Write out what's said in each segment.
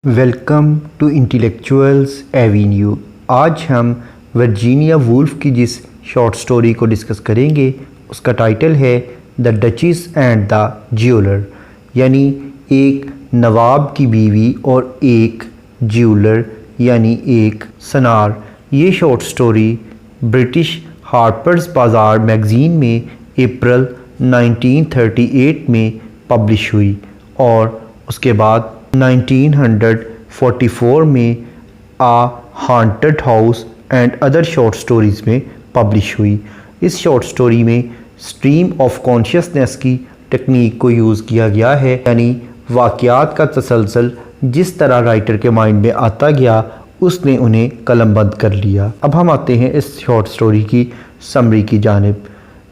Welcome to انٹیلیکچوئلز avenue. آج ہم Virginia wolf کی جس شارٹ سٹوری کو ڈسکس کریں گے اس کا ٹائٹل ہے دا ڈچیس اینڈ دا جیولر، یعنی ایک نواب کی بیوی اور ایک جیولر یعنی ایک سنار۔ یہ شارٹ سٹوری برٹش ہارپرز بازار میگزین میں اپریل 1938 میں پبلش ہوئی اور اس کے بعد 1944 میں a haunted house and other short stories میں پبلش ہوئی۔ اس شارٹ سٹوری میں اسٹریم آف کانشیسنیس کی ٹیکنیک کو یوز کیا گیا ہے، یعنی واقعات کا تسلسل جس طرح رائٹر کے مائنڈ میں آتا گیا اس نے انہیں قلم بند کر لیا۔ اب ہم آتے ہیں اس شارٹ سٹوری کی سمری کی جانب۔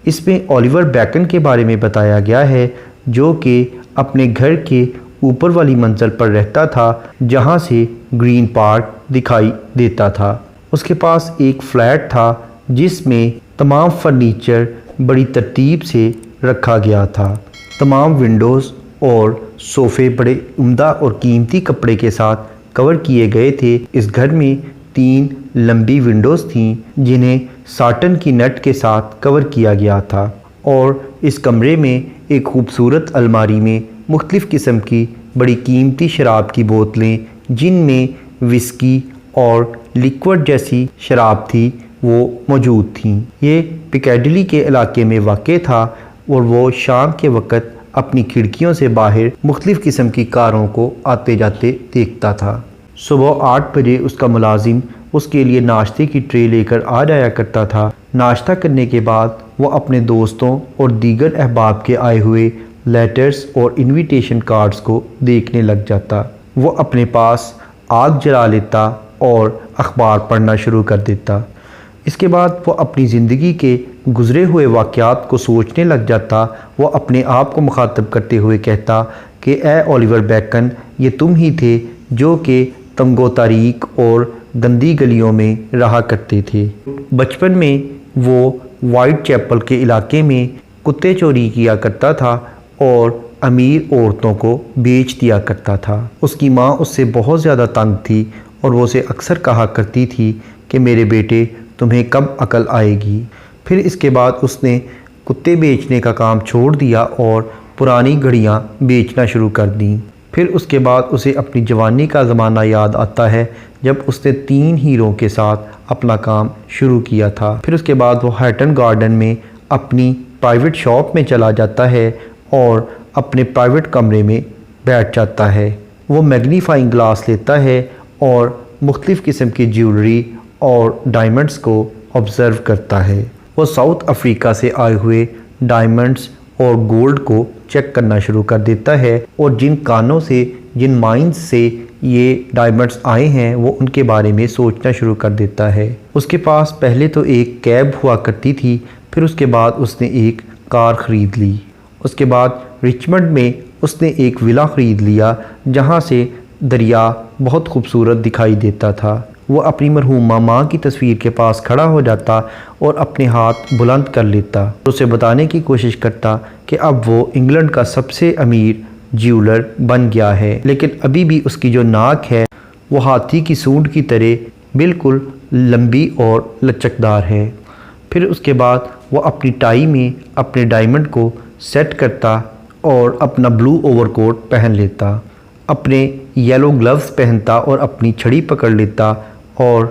اس میں اولیور بیکن کے بارے میں بتایا گیا ہے جو کہ اپنے گھر کے اوپر والی منزل پر رہتا تھا جہاں سے گرین پارک دکھائی دیتا تھا۔ اس کے پاس ایک فلیٹ تھا جس میں تمام فرنیچر بڑی ترتیب سے رکھا گیا تھا۔ تمام ونڈوز اور صوفے بڑے عمدہ اور قیمتی کپڑے کے ساتھ کور کیے گئے تھے۔ اس گھر میں 3 لمبی ونڈوز تھیں جنہیں ساٹن کی نٹ کے ساتھ کور کیا گیا تھا، اور اس کمرے میں ایک خوبصورت الماری میں مختلف قسم کی بڑی قیمتی شراب کی بوتلیں جن میں وسکی اور لیکوڈ جیسی شراب تھی وہ موجود تھیں۔ یہ پیکیڈلی کے علاقے میں واقع تھا اور وہ شام کے وقت اپنی کھڑکیوں سے باہر مختلف قسم کی کاروں کو آتے جاتے دیکھتا تھا۔ صبح 8 بجے اس کا ملازم اس کے لیے ناشتے کی ٹرے لے کر آ جایا کرتا تھا۔ ناشتہ کرنے کے بعد وہ اپنے دوستوں اور دیگر احباب کے آئے ہوئے لیٹرز اور انویٹیشن کارڈز کو دیکھنے لگ جاتا۔ وہ اپنے پاس آگ جلا لیتا اور اخبار پڑھنا شروع کر دیتا۔ اس کے بعد وہ اپنی زندگی کے گزرے ہوئے واقعات کو سوچنے لگ جاتا۔ وہ اپنے آپ کو مخاطب کرتے ہوئے کہتا کہ اے اولیور بیکن، یہ تم ہی تھے جو کہ تنگ و تاریک اور گندی گلیوں میں رہا کرتے تھے۔ بچپن میں وہ وائٹ چیپل کے علاقے میں کتے چوری کیا کرتا تھا اور امیر عورتوں کو بیچ دیا کرتا تھا۔ اس کی ماں اس سے بہت زیادہ تنگ تھی اور وہ اسے اکثر کہا کرتی تھی کہ میرے بیٹے تمہیں کب عقل آئے گی۔ پھر اس کے بعد اس نے کتے بیچنے کا کام چھوڑ دیا اور پرانی گھڑیاں بیچنا شروع کر دیں۔ پھر اس کے بعد اسے اپنی جوانی کا زمانہ یاد آتا ہے جب اس نے 3 ہیروں کے ساتھ اپنا کام شروع کیا تھا۔ پھر اس کے بعد وہ ہیٹن گارڈن میں اپنی پرائیویٹ شاپ میں چلا جاتا ہے اور اپنے پرائیویٹ کمرے میں بیٹھ جاتا ہے۔ وہ میگنیفائنگ گلاس لیتا ہے اور مختلف قسم کی جیولری اور ڈائمنڈز کو آبزرو کرتا ہے۔ وہ ساؤتھ افریقہ سے آئے ہوئے ڈائمنڈز اور گولڈ کو چیک کرنا شروع کر دیتا ہے، اور جن کانوں سے جن مائنز سے یہ ڈائمنڈز آئے ہیں وہ ان کے بارے میں سوچنا شروع کر دیتا ہے۔ اس کے پاس پہلے تو ایک کیب ہوا کرتی تھی، پھر اس کے بعد اس نے ایک کار خرید لی۔ اس کے بعد رچمنڈ میں اس نے ایک ولا خرید لیا جہاں سے دریا بہت خوبصورت دکھائی دیتا تھا۔ وہ اپنی مرحومہ ماں کی تصویر کے پاس کھڑا ہو جاتا اور اپنے ہاتھ بلند کر لیتا، اسے بتانے کی کوشش کرتا کہ اب وہ انگلینڈ کا سب سے امیر جیولر بن گیا ہے، لیکن ابھی بھی اس کی جو ناک ہے وہ ہاتھی کی سونڈ کی طرح بالکل لمبی اور لچکدار ہے۔ پھر اس کے بعد وہ اپنی ٹائی میں اپنے ڈائمنڈ کو سیٹ کرتا اور اپنا بلو اوور کوٹ پہن لیتا، اپنے یلو گلوز پہنتا اور اپنی چھڑی پکڑ لیتا اور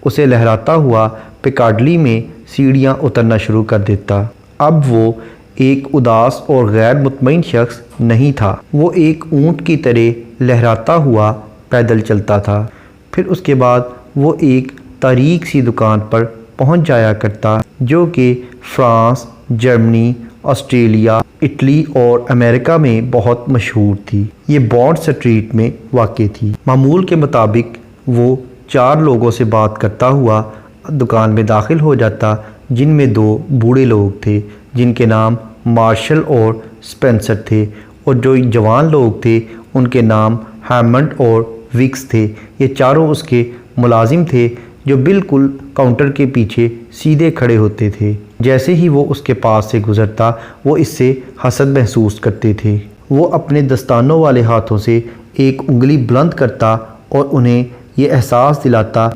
اسے لہراتا ہوا پیکاڈلی میں سیڑھیاں اترنا شروع کر دیتا۔ اب وہ ایک اداس اور غیر مطمئن شخص نہیں تھا، وہ ایک اونٹ کی طرح لہراتا ہوا پیدل چلتا تھا۔ پھر اس کے بعد وہ ایک تاریک سی دکان پر پہنچ جایا کرتا جو کہ فرانس، جرمنی، آسٹریلیا، اٹلی اور امریکہ میں بہت مشہور تھی۔ یہ بانڈ سٹریٹ میں واقع تھی۔ معمول کے مطابق وہ 4 لوگوں سے بات کرتا ہوا دکان میں داخل ہو جاتا، جن میں 2 بوڑھے لوگ تھے جن کے نام مارشل اور سپینسر تھے، اور جو جوان لوگ تھے ان کے نام ہیمنڈ اور وکس تھے۔ یہ چاروں اس کے ملازم تھے جو بالکل کاؤنٹر کے پیچھے سیدھے کھڑے ہوتے تھے۔ جیسے ہی وہ اس کے پاس سے گزرتا وہ اس سے حسد محسوس کرتے تھے۔ وہ اپنے دستانوں والے ہاتھوں سے ایک انگلی بلند کرتا اور انہیں یہ احساس دلاتا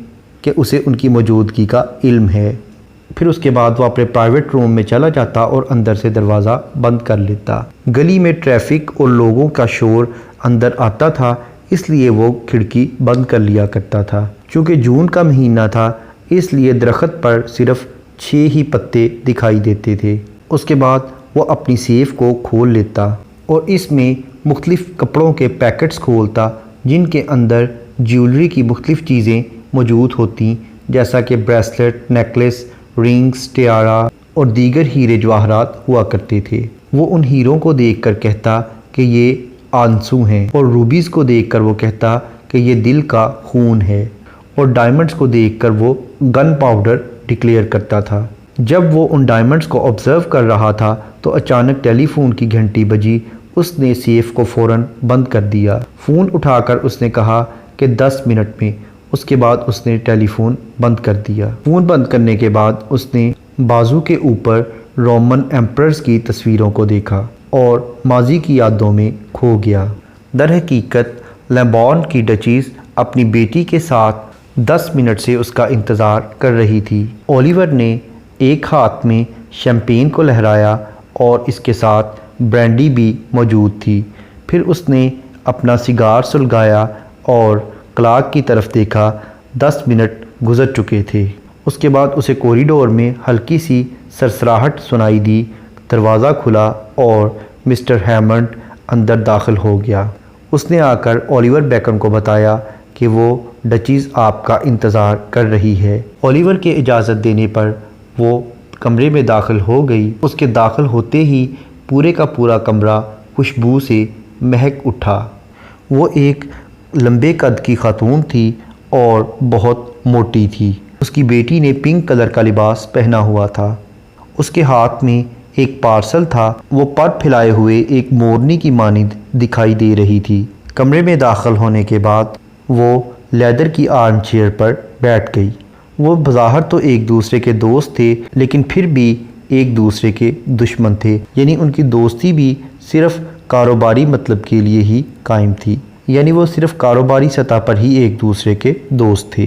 کہ اسے ان کی موجودگی کا علم ہے۔ پھر اس کے بعد وہ اپنے پرائیویٹ روم میں چلا جاتا اور اندر سے دروازہ بند کر لیتا۔ گلی میں ٹریفک اور لوگوں کا شور اندر آتا تھا، اس لیے وہ کھڑکی بند کر لیا کرتا تھا۔ چونکہ جون کا مہینہ تھا اس لیے درخت پر صرف 6 ہی پتے دکھائی دیتے تھے۔ اس کے بعد وہ اپنی سیف کو کھول لیتا اور اس میں مختلف کپڑوں کے پیکٹس کھولتا جن کے اندر جیولری کی مختلف چیزیں موجود ہوتیں، جیسا کہ بریسلٹ، نیکلس، رنگز، ٹیارا اور دیگر ہیرے جواہرات ہوا کرتے تھے۔ وہ ان ہیروں کو دیکھ کر کہتا کہ یہ آنسو ہیں، اور روبیز کو دیکھ کر وہ کہتا کہ یہ دل کا خون ہے، اور ڈائمنڈز کو دیکھ کر وہ گن پاؤڈر ڈکلیئر کرتا تھا۔ جب وہ ان ڈائمنڈز کو آبزرو کر رہا تھا تو اچانک ٹیلی فون کی گھنٹی بجی۔ اس نے سیف کو فوراً بند کر دیا۔ فون اٹھا کر اس نے کہا کہ 10 منٹ میں۔ اس کے بعد اس نے ٹیلی فون بند کر دیا۔ فون بند کرنے کے بعد اس نے بازو کے اوپر رومن ایمپررز کی تصویروں کو دیکھا اور ماضی کی یادوں میں کھو گیا۔ در حقیقت لیمبورن کی ڈچیز اپنی بیٹی کے ساتھ 10 منٹ سے اس کا انتظار کر رہی تھی۔ اولیور نے ایک ہاتھ میں شیمپین کو لہرایا اور اس کے ساتھ برینڈی بھی موجود تھی۔ پھر اس نے اپنا سگار سلگایا اور کلاک کی طرف دیکھا۔ 10 منٹ گزر چکے تھے۔ اس کے بعد اسے کوریڈور میں ہلکی سی سرسراہٹ سنائی دی۔ دروازہ کھلا اور مسٹر ہیمنڈ اندر داخل ہو گیا۔ اس نے آ کر اولیور بیکن کو بتایا کہ وہ ڈچیز آپ کا انتظار کر رہی ہے۔ اولیور کے اجازت دینے پر وہ کمرے میں داخل ہو گئی۔ اس کے داخل ہوتے ہی پورے کا پورا کمرہ خوشبو سے مہک اٹھا۔ وہ ایک لمبے قد کی خاتون تھی اور بہت موٹی تھی۔ اس کی بیٹی نے پنک کلر کا لباس پہنا ہوا تھا۔ اس کے ہاتھ میں ایک پارسل تھا۔ وہ پر پھیلائے ہوئے ایک مورنی کی مانند دکھائی دے رہی تھی۔ کمرے میں داخل ہونے کے بعد وہ لیدر کی آرم چیئر پر بیٹھ گئی۔ وہ بظاہر تو ایک دوسرے کے دوست تھے لیکن پھر بھی ایک دوسرے کے دشمن تھے، یعنی ان کی دوستی بھی صرف کاروباری مطلب کے لیے ہی قائم تھی، یعنی وہ صرف کاروباری سطح پر ہی ایک دوسرے کے دوست تھے۔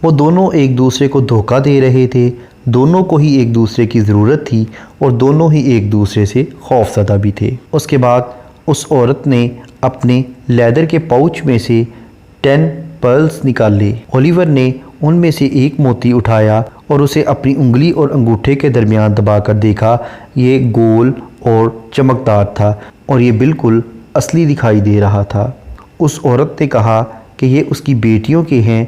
وہ دونوں ایک دوسرے کو دھوکہ دے رہے تھے، دونوں کو ہی ایک دوسرے کی ضرورت تھی اور دونوں ہی ایک دوسرے سے خوف زدہ بھی تھے۔ اس کے بعد اس عورت نے اپنے لیدر کے پاؤچ میں سے 10 پرلز نکالے۔ اولیور نے ان میں سے ایک موتی اٹھایا اور اسے اپنی انگلی اور انگوٹھے کے درمیان دبا کر دیکھا۔ یہ گول اور چمکدار تھا اور یہ بالکل اصلی دکھائی دے رہا تھا۔ اس عورت نے کہا کہ یہ اس کی بیٹیوں کے ہیں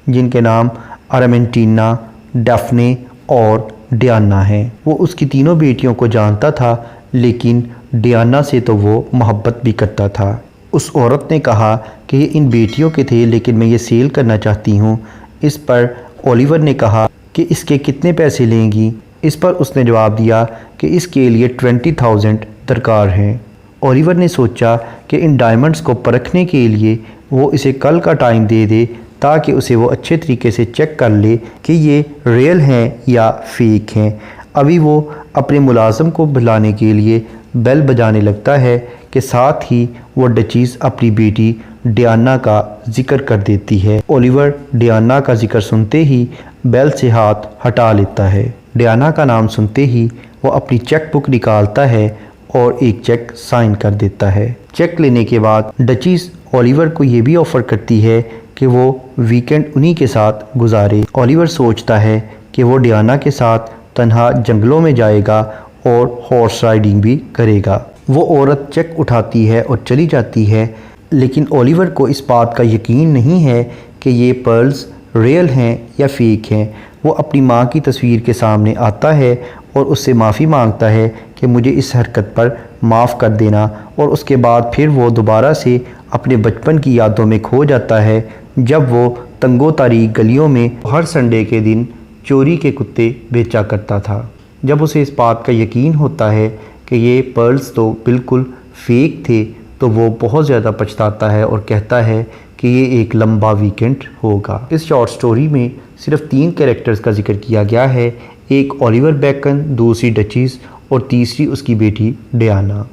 جن کے نام ارمنٹینا، ڈیفنے اور ڈیانا ہیں۔ وہ اس کی تینوں بیٹیوں کو جانتا تھا لیکن ڈیانا سے تو وہ محبت بھی کرتا تھا۔ اس عورت نے کہا کہ یہ ان بیٹیوں کے تھے لیکن میں یہ سیل کرنا چاہتی ہوں۔ اس پر اولیور نے کہا کہ اس کے کتنے پیسے لیں گی؟ اس پر اس نے جواب دیا کہ اس کے لیے 20,000 درکار ہیں۔ اولیور نے سوچا کہ ان ڈائمنڈز کو پرکھنے کے لیے وہ اسے کل کا ٹائم دے دے تاکہ اسے وہ اچھے طریقے سے چیک کر لے کہ یہ ریئل ہیں یا فیک ہیں۔ ابھی وہ اپنے ملازم کو بلانے کے لیے بیل بجانے لگتا ہے کہ ساتھ ہی وہ ڈچیز اپنی بیٹی ڈیانا کا ذکر کر دیتی ہے۔ اولیور ڈیانا کا ذکر سنتے ہی بیل سے ہاتھ ہٹا لیتا ہے۔ ڈیانا کا نام سنتے ہی وہ اپنی چیک بک نکالتا ہے اور ایک چیک سائن کر دیتا ہے۔ چیک لینے کے بعد ڈچیز اولیور کو یہ بھی آفر کرتی ہے کہ وہ ویکنڈ انہی کے ساتھ گزارے۔ اولیور سوچتا ہے کہ وہ ڈیانا کے ساتھ تنہا جنگلوں میں جائے گا اور ہارس رائڈنگ بھی کرے گا۔ وہ عورت چیک اٹھاتی ہے اور چلی جاتی ہے لیکن اولیور کو اس بات کا یقین نہیں ہے کہ یہ پرلز ریئل ہیں یا فیک ہیں۔ وہ اپنی ماں کی تصویر کے سامنے آتا ہے اور اس سے معافی مانگتا ہے کہ مجھے اس حرکت پر معاف کر دینا، اور اس کے بعد پھر وہ دوبارہ سے اپنے بچپن کی یادوں میں کھو جاتا ہے جب وہ تنگ و تاریک گلیوں میں ہر سنڈے کے دن چوری کے کتے بیچا کرتا تھا۔ جب اسے اس بات کا یقین ہوتا ہے کہ یہ پرلز تو بالکل فیک تھے تو وہ بہت زیادہ پچھتاتا ہے اور کہتا ہے کہ یہ ایک لمبا ویکنڈ ہوگا۔ اس شارٹ سٹوری میں صرف 3 کریکٹرز کا ذکر کیا گیا ہے، ایک اولیور بیکن، دوسری ڈچیز اور تیسری اس کی بیٹی ڈیانا۔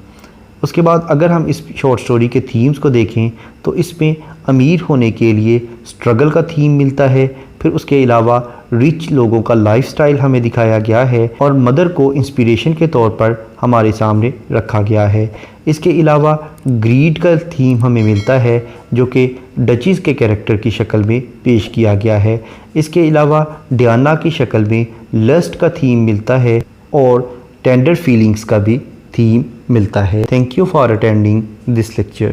اس کے بعد اگر ہم اس شارٹ سٹوری کے تھیمز کو دیکھیں تو اس میں امیر ہونے کے لیے سٹرگل کا تھیم ملتا ہے، پھر اس کے علاوہ رچ لوگوں کا لائف سٹائل ہمیں دکھایا گیا ہے اور مدر کو انسپیریشن کے طور پر ہمارے سامنے رکھا گیا ہے۔ اس کے علاوہ گریڈ کا تھیم ہمیں ملتا ہے جو کہ ڈچیز کے کیریکٹر کی شکل میں پیش کیا گیا ہے۔ اس کے علاوہ ڈیانا کی شکل میں لسٹ کا تھیم ملتا ہے اور ٹینڈر فیلنگز کا بھی تھیم ملتا ہے۔ Thank you for attending this lecture.